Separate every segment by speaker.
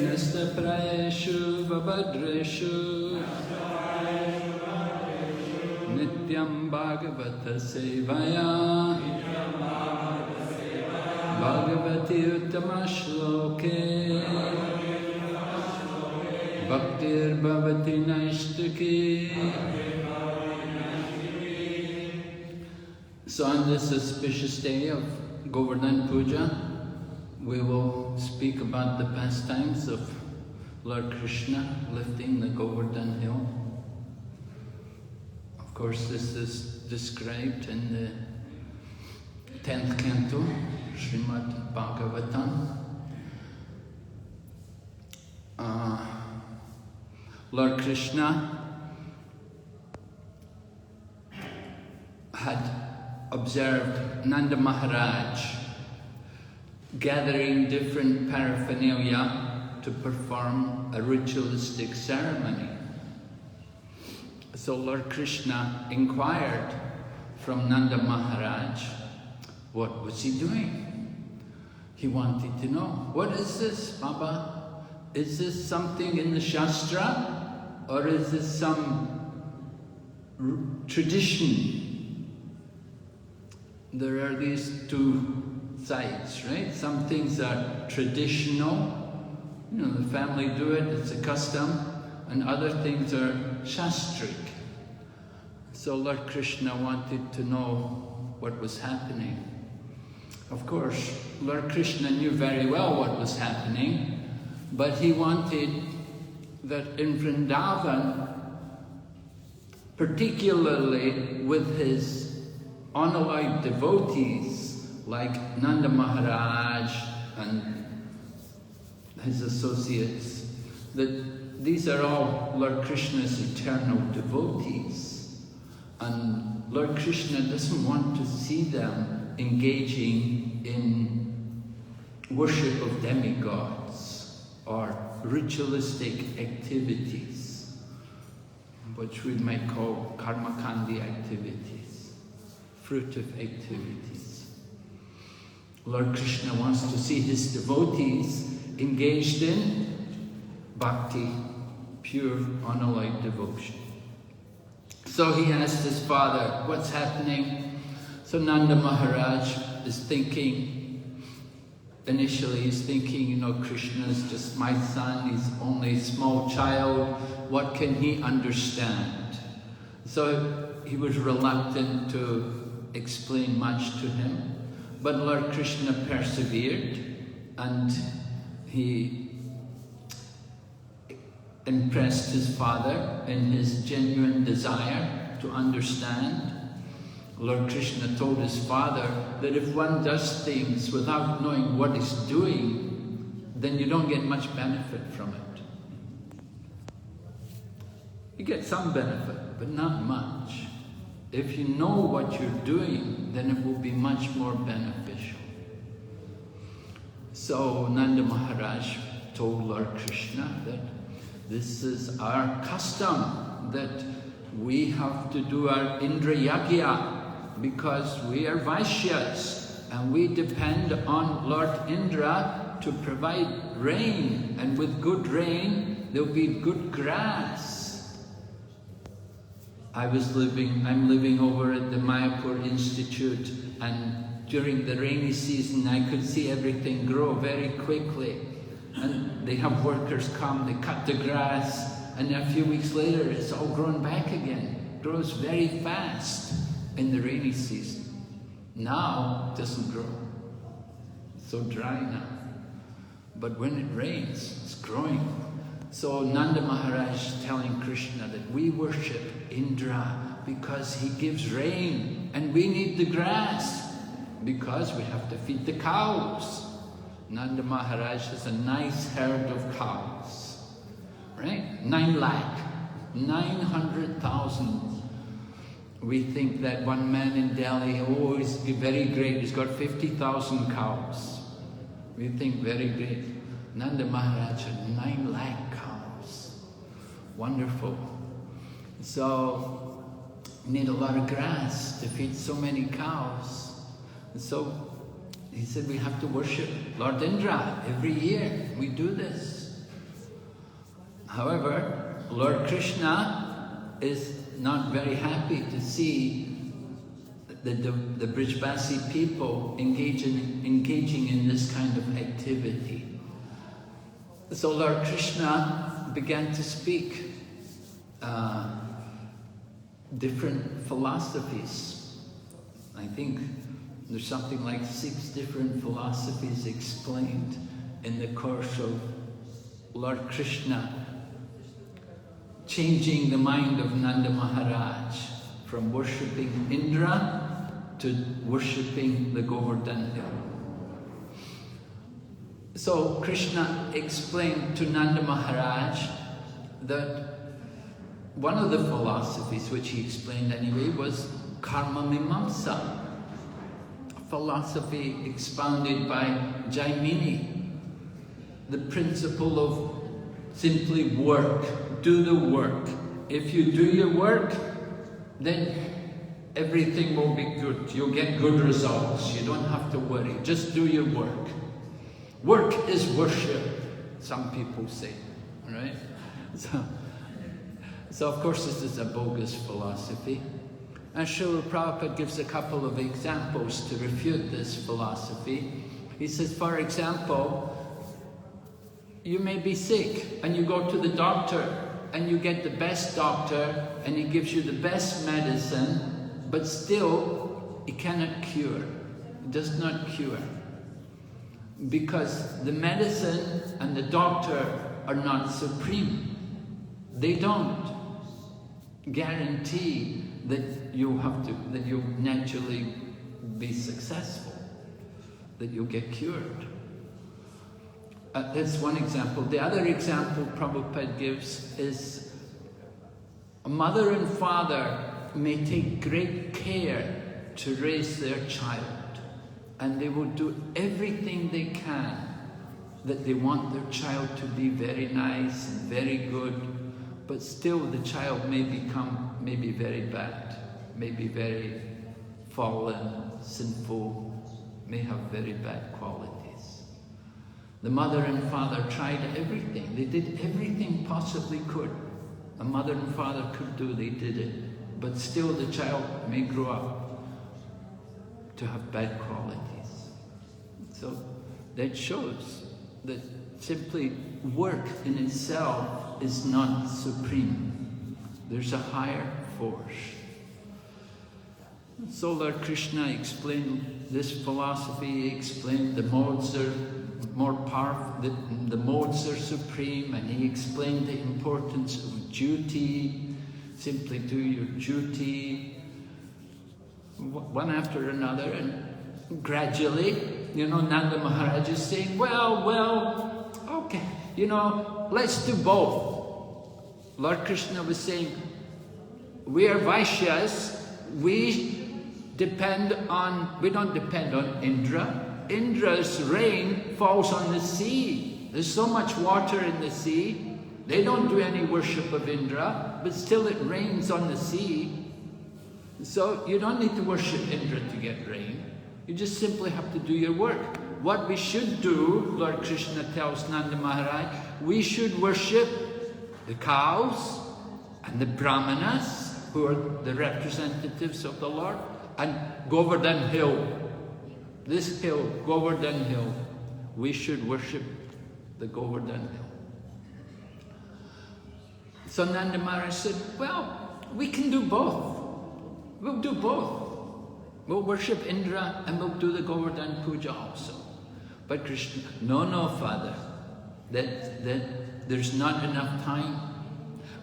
Speaker 1: Nastaprayeshu vabhadreshu Nityam Bhagavata Sevaya Bhagavati Uttama Shloke Bhaktir Bhavati Naishtaki. So on this auspicious day of Govardhana Puja, we will speak about the pastimes of Lord Krishna lifting the Govardhana hill. Of course, this is described in the 10th canto, Srimad Bhagavatam. Lord Krishna had observed Nanda Maharaj gathering different paraphernalia to perform a ritualistic ceremony. So Lord Krishna inquired from Nanda Maharaj, what was he doing? He wanted to know, what is this, Baba? Is this something in the Shastra, or is this some tradition? There are these two sides, right? Some things are traditional, you know, the family do it, it's a custom, and other things are shastric. So Lord Krishna wanted to know what was happening. Of course, Lord Krishna knew very well what was happening, but he wanted that in Vrindavan, particularly with his unalloyed devotees like Nanda Maharaj and his associates, that these are all Lord Krishna's eternal devotees. And Lord Krishna doesn't want to see them engaging in worship of demigods or ritualistic activities, which we might call karmakandi activities, fruitive activities. Lord Krishna wants to see his devotees engaged in bhakti, pure, unalloyed devotion. So he asked his father, what's happening? So Nanda Maharaj is thinking, initially he's thinking, you know, Krishna is just my son, he's only a small child, what can he understand? So he was reluctant to explain much to him. But Lord Krishna persevered, and he impressed his father in his genuine desire to understand. Lord Krishna told his father that if one does things without knowing what he's doing, then you don't get much benefit from it. You get some benefit, but not much. If you know what you're doing, then it will be much more beneficial. So Nanda Maharaj told Lord Krishna that this is our custom, that we have to do our Indra Yagya because we are Vaishyas and we depend on Lord Indra to provide rain, and with good rain there'll be good grass. I'm living over at the Mayapur Institute, and during the rainy season I could see everything grow very quickly. And they have workers come, they cut the grass, and a few weeks later it's all grown back again. It grows very fast in the rainy season. Now it doesn't grow. It's so dry now. But when it rains, it's growing. So Nanda Maharaj is telling Krishna that we worship Indra because he gives rain, and we need the grass because we have to feed the cows. Nanda Maharaj has a nice herd of cows, right? 900,000. We think that one man in Delhi, oh, he's very great, he's got 50,000 cows. We think very great. Nanda Maharaj had 9 lakh cows. Wonderful. So, you need a lot of grass to feed so many cows. And so, he said, we have to worship Lord Indra every year. We do this. However, Lord Krishna is not very happy to see the Brijbasi people engaging in this kind of activity. So Lord Krishna began to speak different philosophies. I think there's something like 6 different philosophies explained in the course of Lord Krishna changing the mind of Nanda Maharaj from worshipping Indra to worshipping the Govardhana hill. So Krishna explained to Nanda Maharaj that one of the philosophies, which he explained anyway, was Karma Mimamsa, a philosophy expounded by Jaimini, the principle of simply work, do the work. If you do your work, then everything will be good. You'll get good results. You don't have to worry. Just do your work. Work is worship, some people say, right? So of course this is a bogus philosophy. And Srila Prabhupada gives a couple of examples to refute this philosophy. He says, for example, you may be sick and you go to the doctor and you get the best doctor and he gives you the best medicine, but still it cannot cure. It does not cure. Because the medicine and the doctor are not supreme. They don't guarantee that you'll naturally be successful, that you'll get cured. That's one example. The other example Prabhupada gives is a mother and father may take great care to raise their child, and they will do everything they can that they want their child to be very nice and very good, but still the child may be very bad, may be very fallen, sinful, may have very bad qualities. The mother and father tried everything. They did everything possibly could. A mother and father could do, they did it. But still the child may grow up to have bad qualities. So that shows that simply work in itself is not supreme. There's a higher force. So Lord Krishna explained this philosophy, he explained the modes are more powerful, the modes are supreme, and he explained the importance of duty, simply do your duty, one after another, and gradually, Nanda Maharaj is saying, well, okay, let's do both. Lord Krishna was saying, we are Vaishyas, we don't depend on Indra. Indra's rain falls on the sea. There's so much water in the sea. They don't do any worship of Indra, but still it rains on the sea. So you don't need to worship Indra to get rain. You just simply have to do your work. What we should do, Lord Krishna tells Nanda Maharaj, we should worship the cows and the brahmanas, who are the representatives of the Lord, and Govardhana hill. This hill, Govardhana hill, we should worship the Govardhana hill. So Nanda Maharaj said, well, we can do both. We'll do both. We'll worship Indra and we'll do the Govardhana Puja also. But Krishna, no, Father, that there's not enough time.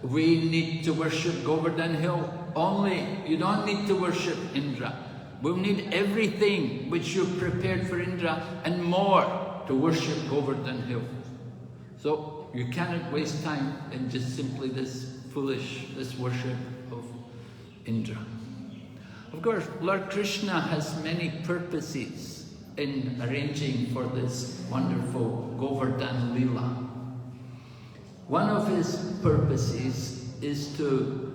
Speaker 1: We need to worship Govardhana hill only. You don't need to worship Indra. We'll need everything which you've prepared for Indra and more to worship Govardhana hill. So you cannot waste time in just simply this worship of Indra. Of course, Lord Krishna has many purposes in arranging for this wonderful Govardhana Lila. One of his purposes is to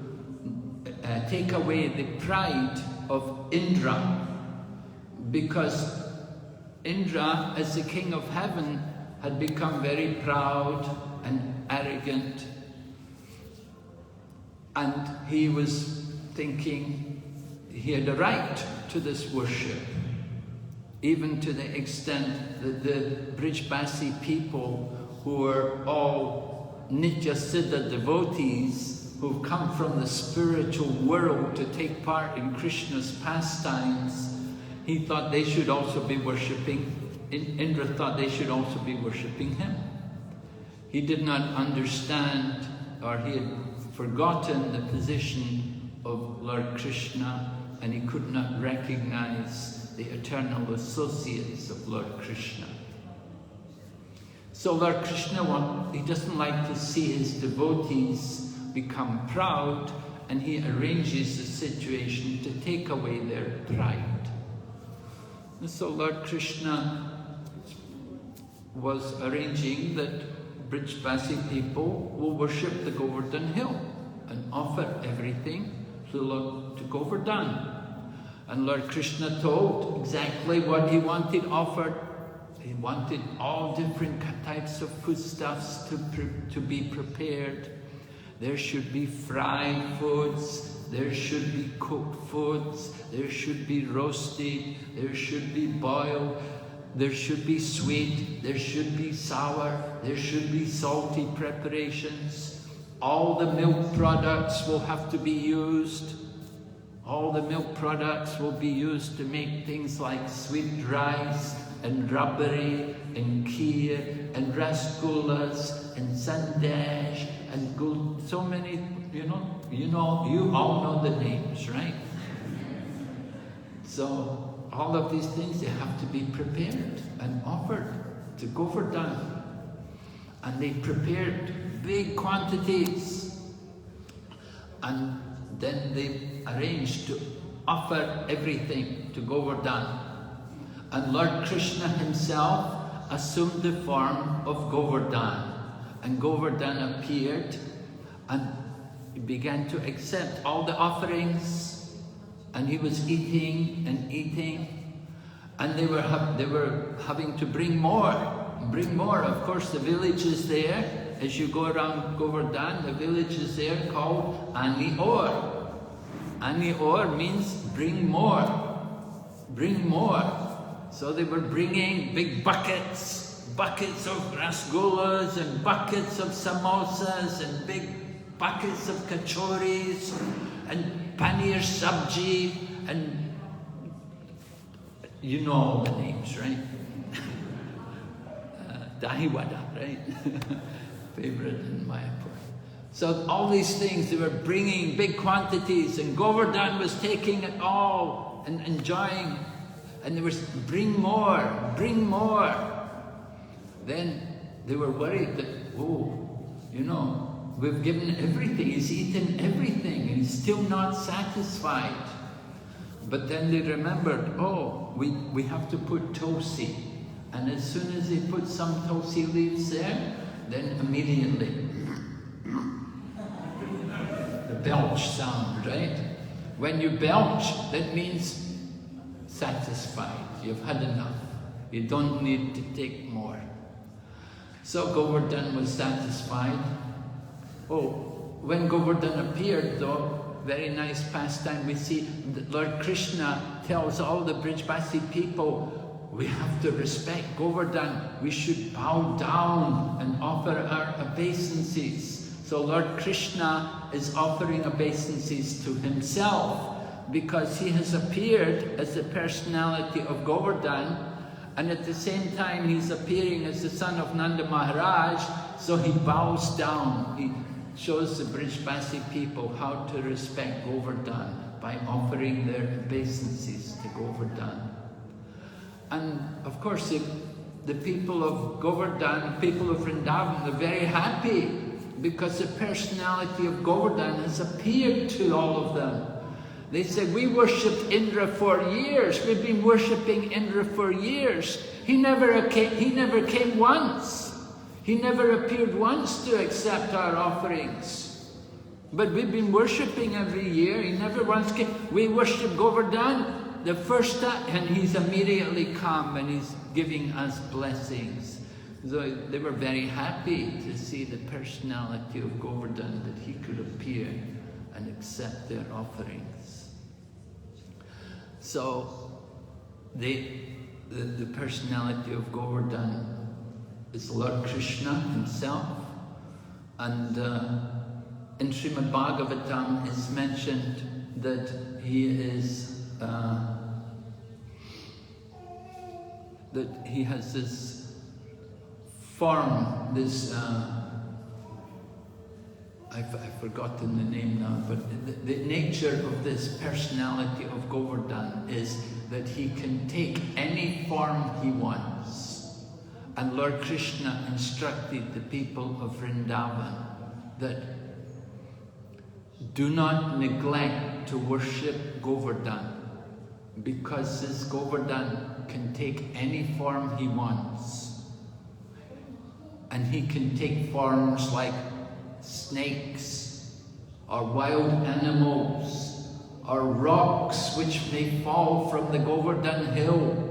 Speaker 1: take away the pride of Indra, because Indra, as the king of heaven, had become very proud and arrogant. And he was thinking he had a right to this worship, even to the extent that the Brijbasi people, who were all Nitya Siddha devotees, who've come from the spiritual world to take part in Krishna's pastimes, he thought they should also be worshipping, Indra thought they should also be worshipping him. He did not understand, or he had forgotten the position of Lord Krishna, and he could not recognize the eternal associates of Lord Krishna. So Lord Krishna, he doesn't like to see his devotees become proud, and he arranges the situation to take away their pride. And so Lord Krishna was arranging that Brijbasi people will worship the Govardhan hill and offer everything to Govardhan. And Lord Krishna told exactly what he wanted offered. He wanted all different types of foodstuffs to be prepared. There should be fried foods, there should be cooked foods, there should be roasted, there should be boiled, there should be sweet, there should be sour, there should be salty preparations. All the milk products will have to be used. All the milk products will be used to make things like sweet rice and rabari and kheer and rasgullas and sandesh and gul. So many, you all know the names, right? So all of these things, they have to be prepared and offered to Govardhan. And they prepared big quantities. And then they arranged to offer everything to Govardhan. And Lord Krishna himself assumed the form of Govardhan. And Govardhan appeared and he began to accept all the offerings. And he was eating and eating. And they were having to bring more. Of course, the village is there. As you go around Govardhan, the village is there called Ani-or. Ani-or means bring more. Bring more. So they were bringing big buckets of rasgullas and buckets of samosas and big buckets of kachoris and paneer sabji and you know all the names, right? Dahi wada, right? Favorite in Mayapur. So all these things, they were bringing big quantities, and Govardhan was taking it all and enjoying. And they were, bring more, bring more. Then they were worried that, we've given everything, he's eaten everything, and he's still not satisfied. But then they remembered, we have to put tulsi. And as soon as they put some tulsi leaves there, then immediately, the belch sound, right? When you belch, that means satisfied. You've had enough. You don't need to take more. So Govardhan was satisfied. When Govardhan appeared though, very nice pastime, we see that Lord Krishna tells all the Brijbasi people, we have to respect Govardhan. We should bow down and offer our obeisances. So Lord Krishna is offering obeisances to himself because he has appeared as the personality of Govardhan, and at the same time he's appearing as the son of Nanda Maharaj, so he bows down. He shows the Brijbasi people how to respect Govardhan by offering their obeisances to Govardhan. And of course, the people of Govardhan, people of Vrindavan, are very happy because the personality of Govardhan has appeared to all of them. They said, we worshipped Indra for years. We've been worshipping Indra for years. He never came once. He never appeared once to accept our offerings. But we've been worshipping every year. He never once came. We worshipped Govardhan the first time, and he's immediately come and he's giving us blessings. So they were very happy to see the personality of Govardhana, that he could appear and accept their offerings. So the personality of Govardhana is Lord Krishna himself, and in Srimad Bhagavatam is mentioned that he is that he has this form, this I've forgotten the name now, but the nature of this personality of Govardhana is that he can take any form he wants. And Lord Krishna instructed the people of Vrindavan that do not neglect to worship Govardhana, because this Govardhana can take any form he wants. And he can take forms like snakes, or wild animals, or rocks which may fall from the Govardhana hill.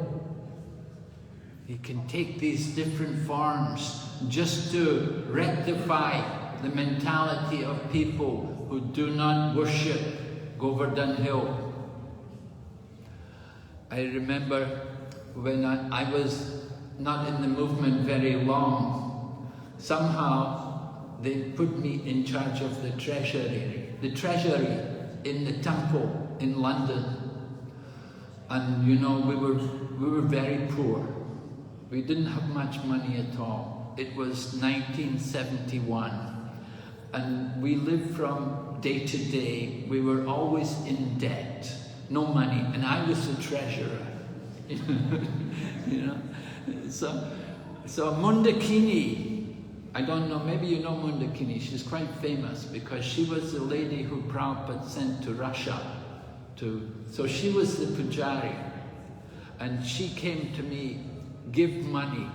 Speaker 1: He can take these different forms just to rectify the mentality of people who do not worship Govardhana hill. I remember when I was not in the movement very long, somehow they put me in charge of the treasury in the temple in London. And you know, we were very poor. We didn't have much money at all. It was 1971, and we lived from day to day. We were always in debt, no money, and I was the treasurer. You know, so Mundakini, I don't know, maybe you know Mundakini, she's quite famous because she was the lady who Prabhupada sent to Russia. So she was the pujari, and she came to me, give money.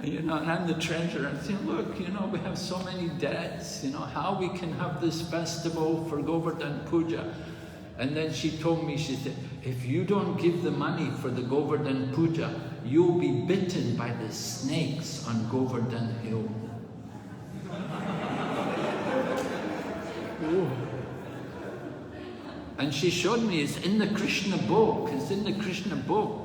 Speaker 1: You know, and I'm the treasurer. I said, look, you know, we have so many debts, you know, how we can have this festival for Govardhana Puja. And then she told me, she said, if you don't give the money for the Govardhana Puja, you'll be bitten by the snakes on Govardhana Hill. And she showed me, it's in the Krishna book,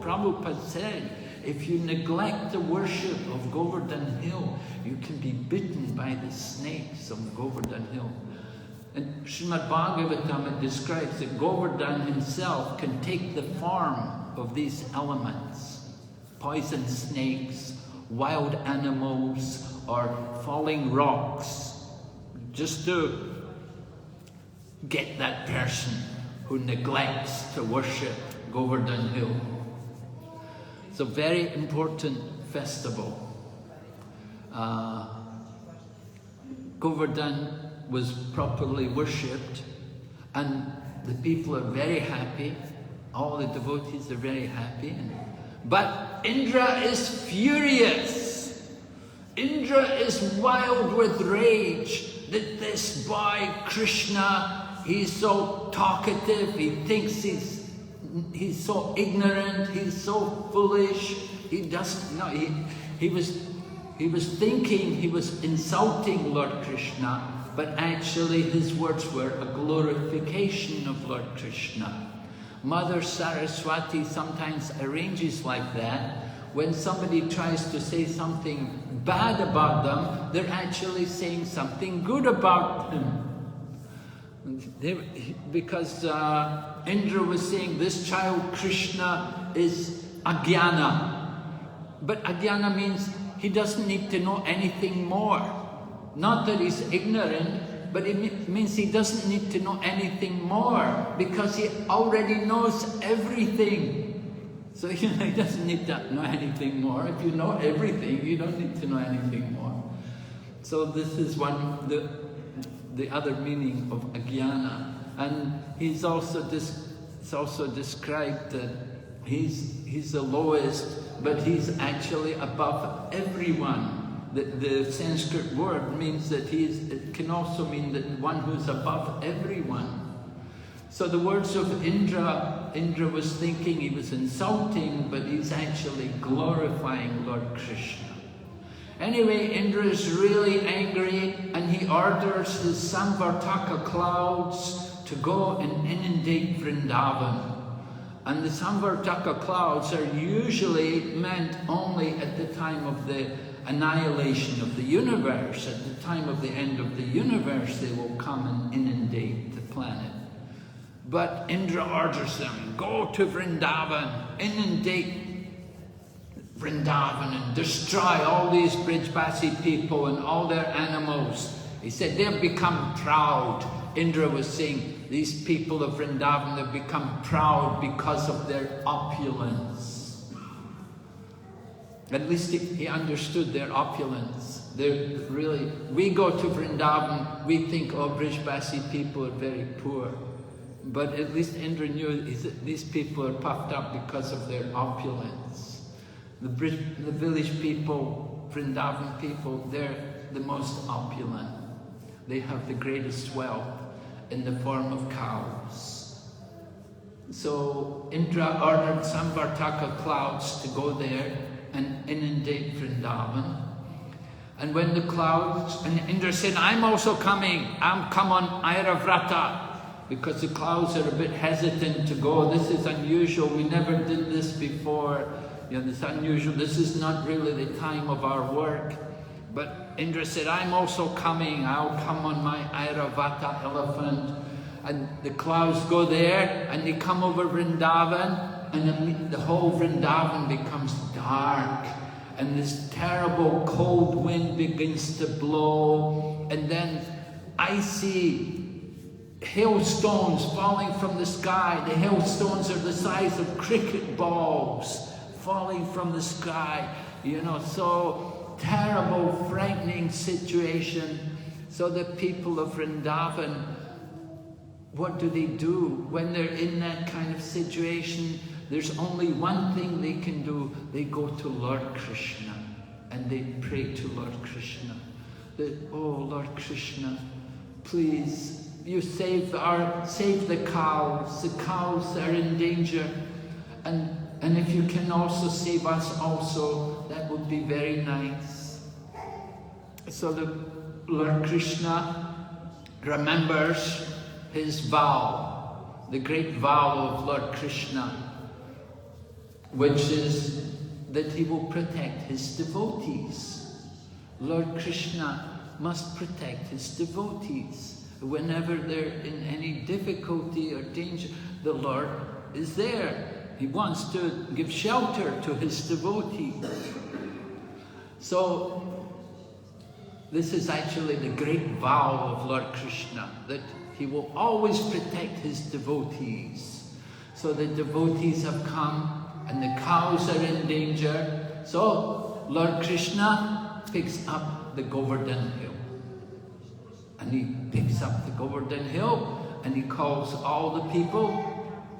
Speaker 1: Prabhupada said, if you neglect the worship of Govardhana Hill, you can be bitten by the snakes on Govardhana Hill. And Srimad Bhagavatam describes that Govardhana himself can take the form of these elements, poison snakes, wild animals, or falling rocks, just to get that person who neglects to worship Govardhana Hill. It's a very important festival. Govardhana was properly worshipped, and the people are very happy. All the devotees are very happy. But Indra is furious. Indra is wild with rage that this boy Krishna, he's so talkative, he thinks he's so ignorant, he's so foolish, he doesn't know. He was thinking he was insulting Lord Krishna, but actually his words were a glorification of Lord Krishna. Mother Saraswati sometimes arranges like that. When somebody tries to say something bad about them, they're actually saying something good about them. Because Indra was saying this child Krishna is agyana. But agyana means he doesn't need to know anything more. Not that he's ignorant, but it means he doesn't need to know anything more, because he already knows everything. So he doesn't need to know anything more. If you know everything, you don't need to know anything more. So this is the other meaning of agyana. And it's also described that he's the lowest, but he's actually above everyone. The Sanskrit word means that it can also mean that one who's above everyone. So the words of Indra Indra was thinking he was insulting, but he's actually glorifying Lord Krishna. Anyway, Indra is really angry, and he orders his Samvartaka clouds to go and inundate Vrindavan. And the Samvartaka clouds are usually meant only at the time of the annihilation of the universe. At the time of the end of the universe, they will come and inundate the planet. But Indra orders them, go to Vrindavan, inundate Vrindavan and destroy all these Brijbasi people and all their animals. He said they've become proud. Indra was saying, these people of Vrindavan have become proud because of their opulence. At least he understood their opulence. They're really, we go to Vrindavan, we think, oh, Brijbasi people are very poor. But at least Indra knew these people are puffed up because of their opulence. The village people, Vrindavan people, they're the most opulent. They have the greatest wealth in the form of cows. So Indra ordered Samvartaka clouds to go there and inundate Vrindavan. And when the clouds, and Indra said, I'm also coming, I'm come on Airavrata, because the clouds are a bit hesitant to go. This is unusual, we never did this before. You know, it's unusual, this is not really the time of our work. But Indra said, I'm also coming, I'll come on my Airavata elephant. And the clouds go there, and they come over Vrindavan, and the whole Vrindavan becomes dark. And this terrible cold wind begins to blow, and then icy hailstones falling from the sky. The hailstones are the size of cricket balls falling from the sky. You know, so terrible, frightening situation. So the people of Vrindavan, what do? When they're in that kind of situation? There's only one thing they can do. They go to Lord Krishna and they pray to Lord Krishna. Oh Lord Krishna, please, you save the cows. The cows are in danger. And if you can also save us also, that would be very nice. So the Lord Krishna remembers his vow, the great vow of Lord Krishna, which is that he will protect his devotees. Lord Krishna must protect his devotees. Whenever they're in any difficulty or danger, the Lord is there. He wants to give shelter to his devotees. So this is actually the great vow of Lord Krishna, that he will always protect his devotees. So the devotees have come and the cows are in danger. So Lord Krishna picks up the Govardhana hill. And he picks up the Govardhana hill and he calls all the people,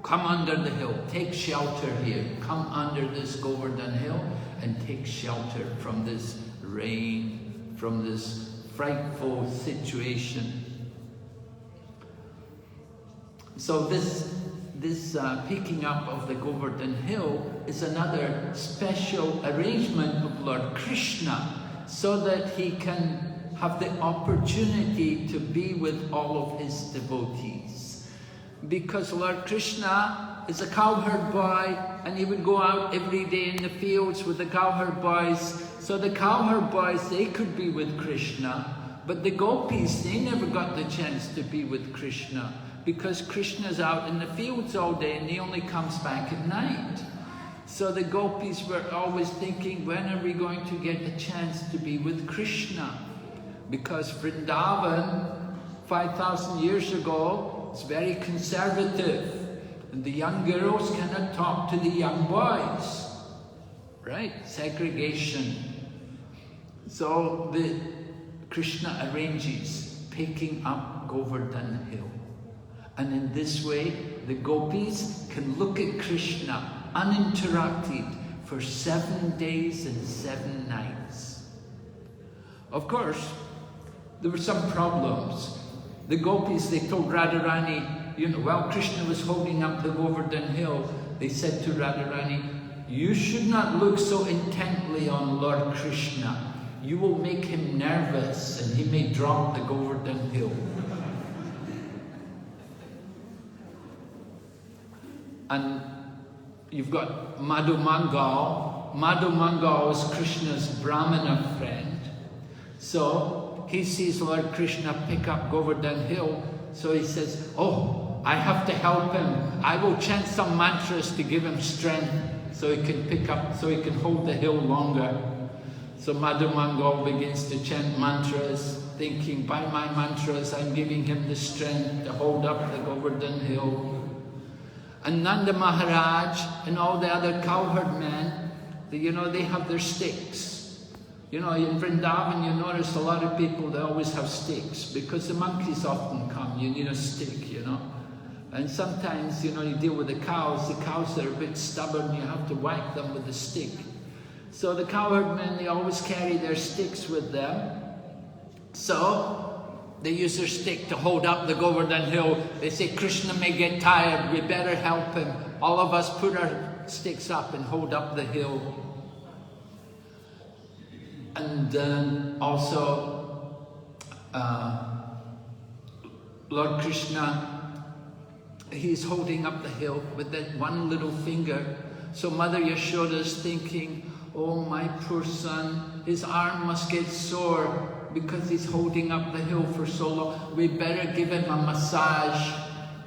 Speaker 1: come under the hill, take shelter here. Come under this Govardhana hill and take shelter from this rain, from this frightful situation. So this picking up of the Govardhana hill is another special arrangement of Lord Krishna, so that he can have the opportunity to be with all of his devotees. Because Lord Krishna is a cowherd boy, and he would go out every day in the fields with the cowherd boys. So the cowherd boys, they could be with Krishna, but the gopis, they never got the chance to be with Krishna, because Krishna's out in the fields all day and he only comes back at night. So the gopis were always thinking, when are we going to get a chance to be with Krishna? Because Vrindavan, 5,000 years ago, is very conservative. And the young girls cannot talk to the young boys. Right? Segregation. So the Krishna arranges picking up Govardhana hill. And in this way, the gopis can look at Krishna uninterrupted for 7 days and 7 nights. Of course, there were some problems. The gopis, they told Radharani, while Krishna was holding up the Govardhan hill, they said to Radharani, "You should not look so intently on Lord Krishna. You will make him nervous and he may drop the Govardhan hill." And you've got Madhu Mangal. Madhu Mangal is Krishna's Brahmana friend. So he sees Lord Krishna pick up Govardhan hill. So he says, "Oh, I have to help him. I will chant some mantras to give him strength so he can pick up, so he can hold the hill longer." So Madhu Mangal begins to chant mantras, thinking, by my mantras I'm giving him the strength to hold up the Govardhan hill. And Nanda Maharaj and all the other cowherd men, they have their sticks. In Vrindavan you notice a lot of people, they always have sticks because the monkeys often come, you need a stick, And sometimes, you deal with the cows are a bit stubborn, you have to whack them with a stick. So the cowherd men, they always carry their sticks with them. So they use their stick to hold up the Govardhan hill. They say, "Krishna may get tired, we better help him. All of us put our sticks up and hold up the hill." And also, Lord Krishna, he's holding up the hill with that one little finger. So Mother Yashoda is thinking, "Oh, my poor son, his arm must get sore because he's holding up the hill for so long. We better give him a massage."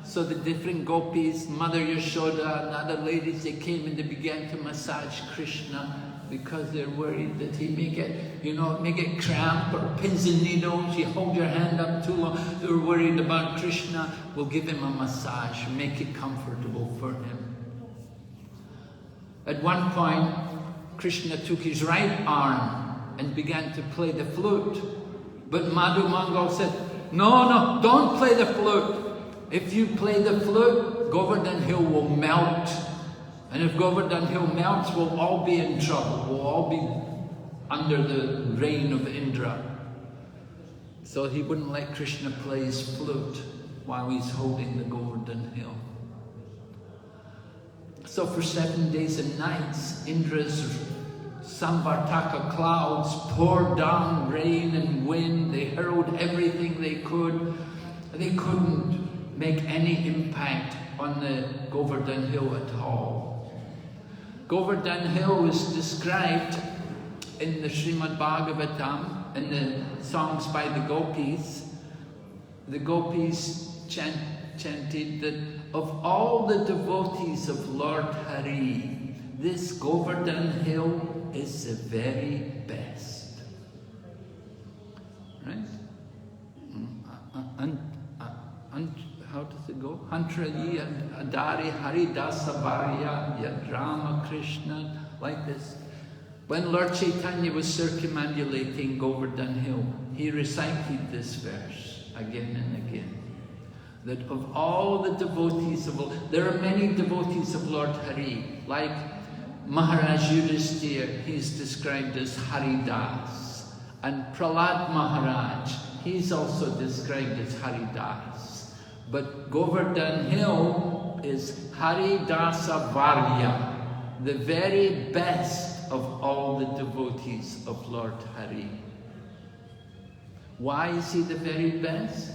Speaker 1: So the different gopis, Mother Yashoda and other ladies, they came and they began to massage Krishna because they're worried that he may get cramp or pins and needles. You hold your hand up too long. They're worried about Krishna. We'll give him a massage, make it comfortable for him. At one point, Krishna took his right arm and began to play the flute. But Madhu Mangal said, no, don't play the flute. If you play the flute, Govardhan hill will melt. And if Govardhan hill melts, we'll all be in trouble. We'll all be under the reign of Indra. So he wouldn't let Krishna play his flute while he's holding the Govardhan hill. So for 7 days and nights, Indra's Samvartaka clouds poured down rain and wind. They hurled everything they could. They couldn't make any impact on the Govardhan hill at all. Govardhan hill is described in the Srimad Bhagavatam, in the songs by the gopis. The gopis chanted that of all the devotees of Lord Hari, this Govardhan hill is the very best. Right? And how does it go? Hantrayi Adari Haridasa Varya Yad Rama Krishna, like this. When Lord Chaitanya was circumambulating Govardhan hill, he recited this verse again and again. That of all the devotees of, there are many devotees of Lord Hari, like Maharaj Yudhisthira, he's described as Haridas, and Prahlad Maharaj, he's also described as Haridas. But Govardhan hill is Haridasa Varya, the very best of all the devotees of Lord Hari. Why is he the very best?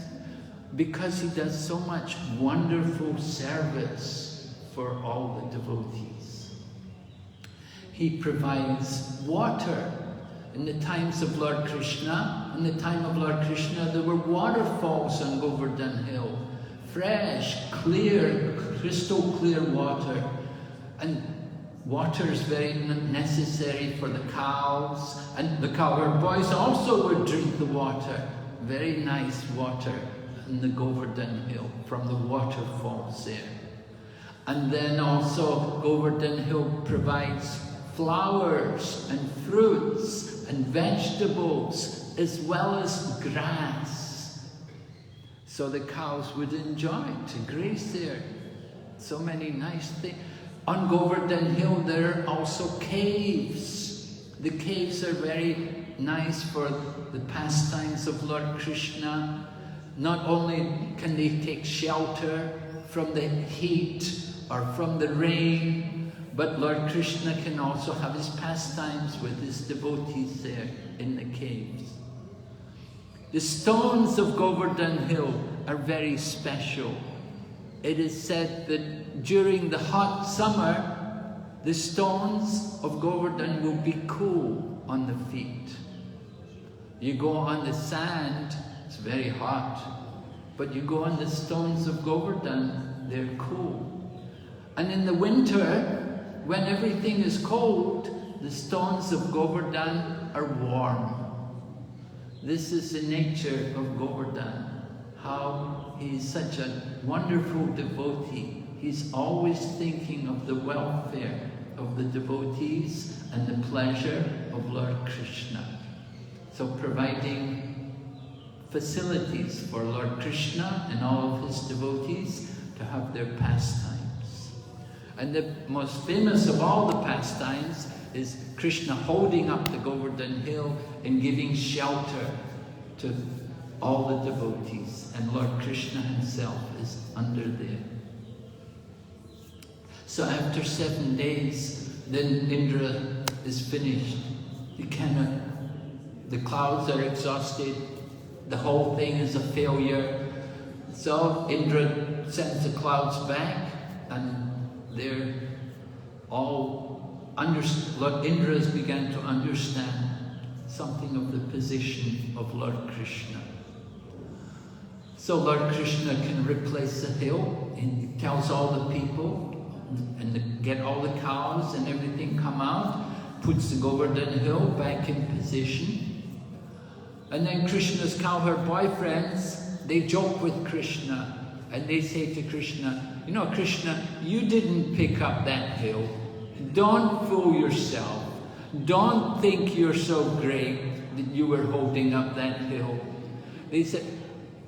Speaker 1: Because he does so much wonderful service for all the devotees. He provides water. In the times of Lord Krishna, in the time of Lord Krishna, there were waterfalls on Govardhan hill. Fresh, clear, crystal clear water. And water is very necessary for the cows. And the cowherd boys also would drink the water. Very nice water in the Govardhan hill from the waterfalls there. And then also Govardhan hill provides flowers and fruits and vegetables as well as grass. So the cows would enjoy to graze there. So many nice things. On Govardhan hill there are also caves. The caves are very nice for the pastimes of Lord Krishna. Not only can they take shelter, from the heat or from the rain, but Lord Krishna can also have his pastimes with his devotees there in the caves. The stones of Govardhana Hill are very special. It is said that during the hot summer, the stones of Govardhana will be cool on the feet. You go on the sand, it's very hot, but you go on the stones of Govardhana, they're cool. And in the winter, when everything is cold, the stones of Govardhana are warm. This is the nature of Govardhana, how he is such a wonderful devotee. He's always thinking of the welfare of the devotees and the pleasure of Lord Krishna. So providing facilities for Lord Krishna and all of his devotees to have their pastimes. And the most famous of all the pastimes is Krishna holding up the Govardhana Hill and giving shelter to all the devotees. And Lord Krishna himself is under there. So after 7 days, then Indra is finished. The clouds are exhausted. The whole thing is a failure. So Indra sends the clouds back, and they're all Lord Indra has begun to understand something of the position of Lord Krishna. So Lord Krishna can replace the hill, and he tells all the people, and get all the cows and everything come out, puts the Govardhana Hill back in position. And then Krishna's cowherd boyfriends, they joke with Krishna, and they say to Krishna, you know, Krishna, you didn't pick up that hill. Don't fool yourself. Don't think you're so great that you were holding up that hill. They said,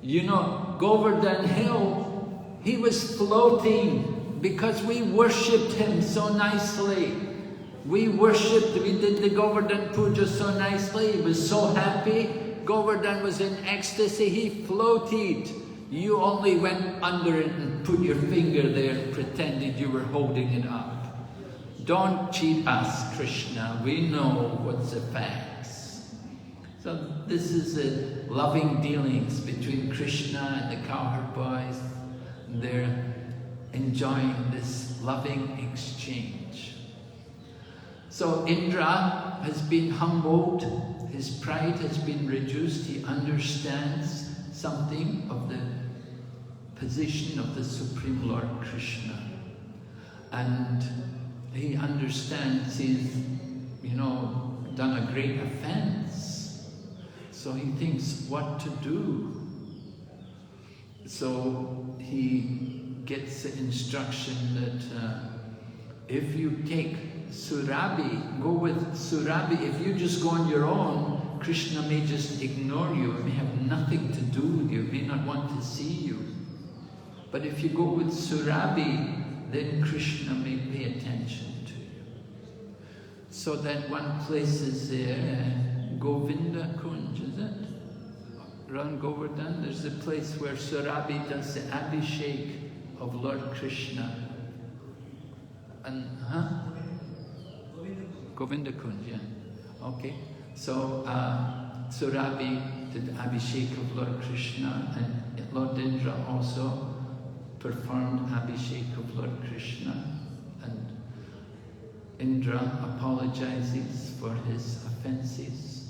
Speaker 1: you know, Govardhana Hill, he was floating because we worshipped him so nicely. We did the Govardhana Puja so nicely. He was so happy. Govardhana was in ecstasy. He floated. You only went under it and put your finger there and pretended you were holding it up. Don't cheat us, Krishna. We know what's the facts. So this is the loving dealings between Krishna and the cowherd boys. They're enjoying this loving exchange. So Indra has been humbled. His pride has been reduced. He understands something of the position of the Supreme Lord Krishna. And he understands he's, done a great offense. So he thinks what to do. So he gets the instruction that if you take Surabhi, go with Surabhi. If you just go on your own, Krishna may just ignore you. It may have nothing to do with you. May not want to see you. But if you go with Surabhi, then Krishna may pay attention to you. So that one place is there, Govinda Kunj, is it? Around Govardhana, there's a place where Surabhi does the Abhishek of Lord Krishna. And, Govinda Kunj, yeah. Okay. So, Surabhi did the Abhishek of Lord Krishna, and Lord Indra also performed Abhishek of Lord Krishna, and Indra apologizes for his offenses.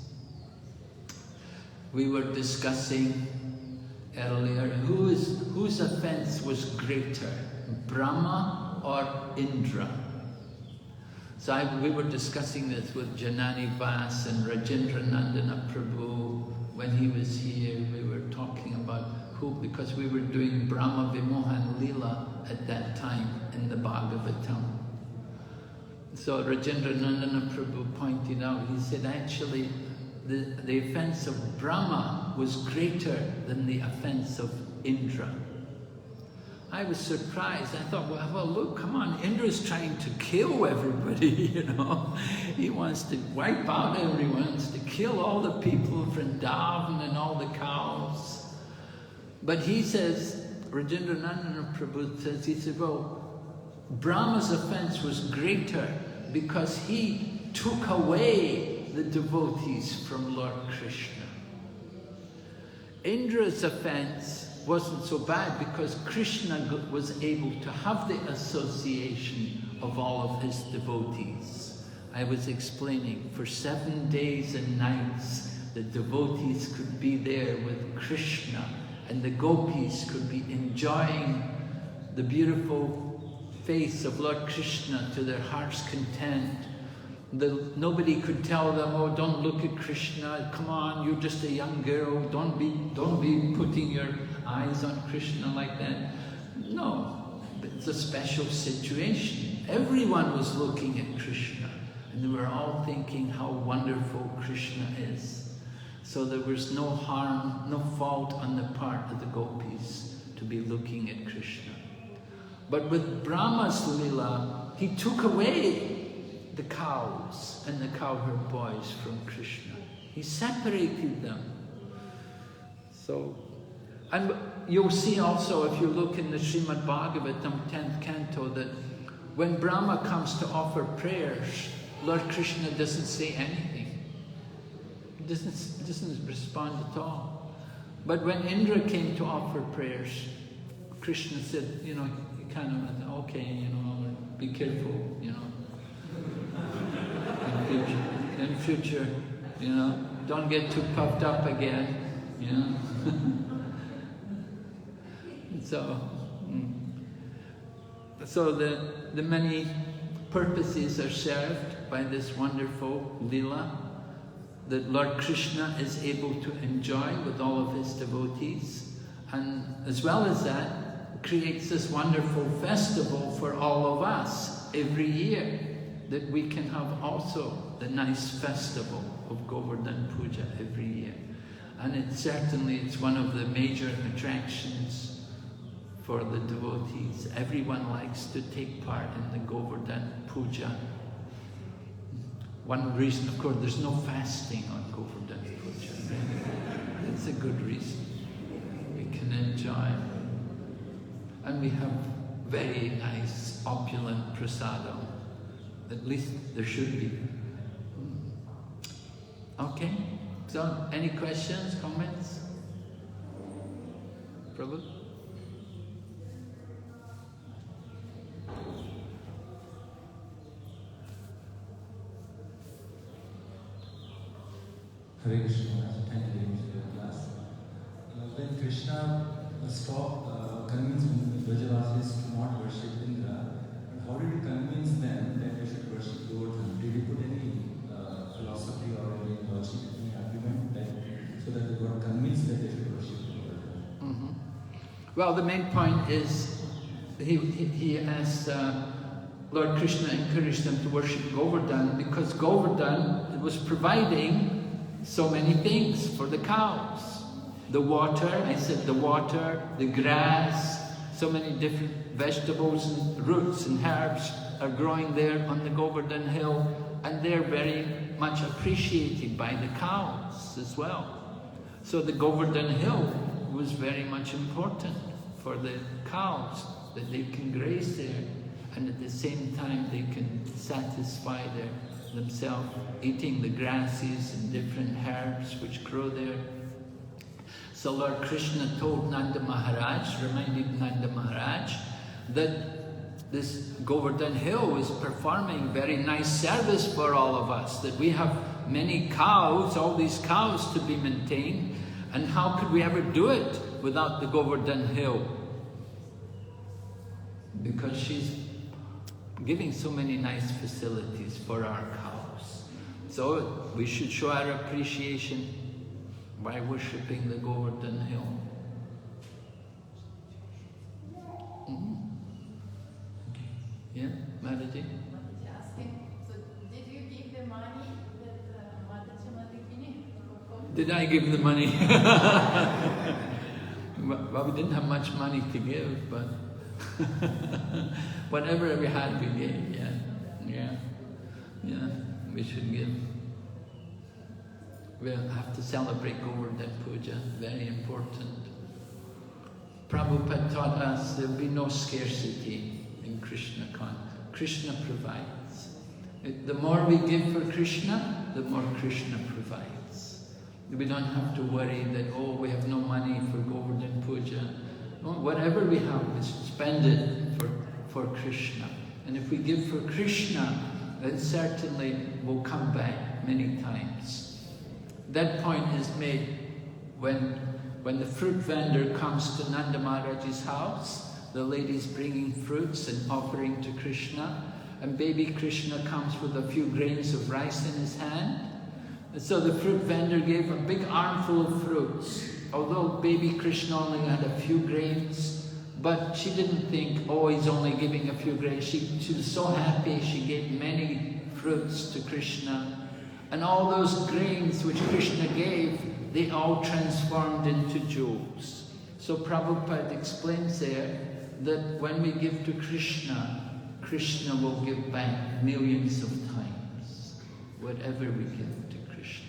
Speaker 1: We were discussing earlier, whose offense was greater, Brahma or Indra? So we were discussing this with Janani Vas and Rajendra Nandana Prabhu when he was here. We were talking about because we were doing Brahma Vimohan Lila at that time in the Bhagavatam. So Rajendra Nandana Prabhu pointed out, he said actually the offense of Brahma was greater than the offense of Indra. I was surprised. I thought, well, look, come on, Indra's trying to kill everybody, He wants to wipe out everyone, wants to kill all the people of Vrindavan and all the cows. But he says, Rajendranandana Prabhu says, he said, well, Brahma's offense was greater because he took away the devotees from Lord Krishna. Indra's offense wasn't so bad because Krishna was able to have the association of all of his devotees. I was explaining, for 7 days and nights, the devotees could be there with Krishna, and the gopis could be enjoying the beautiful face of Lord Krishna to their heart's content. Nobody could tell them, oh, don't look at Krishna, come on, you're just a young girl, don't be putting your eyes on Krishna like that. No, it's a special situation. Everyone was looking at Krishna, and they were all thinking how wonderful Krishna is. So there was no harm, no fault on the part of the gopis to be looking at Krishna. But with Brahma's Leela, he took away the cows and the cowherd boys from Krishna. He separated them. So, and you'll see also, if you look in the Srimad Bhagavatam 10th canto, that when Brahma comes to offer prayers, Lord Krishna doesn't say anything. He doesn't respond at all. But when Indra came to offer prayers, Krishna said, you know, he kind of, okay, you know, be careful, you know. In future, you know, don't get too puffed up again, you know. So the many purposes are served by this wonderful Leela that Lord Krishna is able to enjoy with all of his devotees, and as well as that, creates this wonderful festival for all of us every year, that we can have also the nice festival of Govardhana Puja every year. And it's one of the major attractions for the devotees. Everyone likes to take part in the Govardhana Puja. One reason, of course, there's no fasting on Govardhana Puja. It's a good reason. We can enjoy. And we have very nice, opulent prasadam. At least there should be. Okay, so any questions, comments? Prabhu?
Speaker 2: Hare Krishna, thank you very much for your class. When Krishna convinced Brajavasis to not worship Indra, how did he convince them that they should worship Govardhana? Did he put any philosophy or any logic, any argument so that they got convinced that they should worship Govardhana?
Speaker 1: Well, the main point is he asked Lord Krishna encouraged them to worship Govardhana because Govardhana was providing so many things for the cows. The water, I said the water, the grass, so many different vegetables and roots and herbs are growing there on the Govardhana hill, and they're very much appreciated by the cows as well. So the Govardhana hill was very much important for the cows, that they can graze there, and at the same time they can satisfy themselves eating the grasses and different herbs which grow there. So Lord Krishna told Nanda Maharaj, reminded Nanda Maharaj, that this Govardhana hill is performing very nice service for all of us, that we have many cows, all these cows to be maintained, and how could we ever do it without the Govardhana hill? Because she's giving so many nice facilities for our cows. So we should show our appreciation by worshipping the Govardhana hill. Yeah, Mataji?
Speaker 3: So did you give the money that Mataji?
Speaker 1: Did I give the money? Well, we didn't have much money to give, but whatever we had, we gave. Yeah, we should give. We'll have to celebrate Govardhana Puja, very important. Prabhupada taught us there'll be no scarcity in Krishna Con. Krishna provides. The more we give for Krishna, the more Krishna provides. We don't have to worry that, oh, we have no money for Govardhana Puja. Well, whatever we have, we spend it for Krishna. And if we give for Krishna, then certainly we'll come back many times. That point is made when the fruit vendor comes to Nanda Maharaj's house. The lady's bringing fruits and offering to Krishna, and baby Krishna comes with a few grains of rice in his hand. And so the fruit vendor gave a big armful of fruits, although baby Krishna only had a few grains, but she didn't think, oh, he's only giving a few grains. She was so happy, she gave many fruits to Krishna. And all those grains which Krishna gave, they all transformed into jewels. So Prabhupada explains there that when we give to Krishna, Krishna will give back millions of times, whatever we give to Krishna.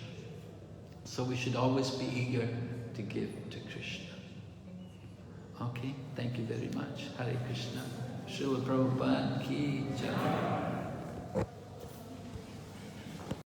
Speaker 1: So we should always be eager to give to Krishna. Okay, thank you very much. Hare Krishna. Srila Prabhupada ki jai.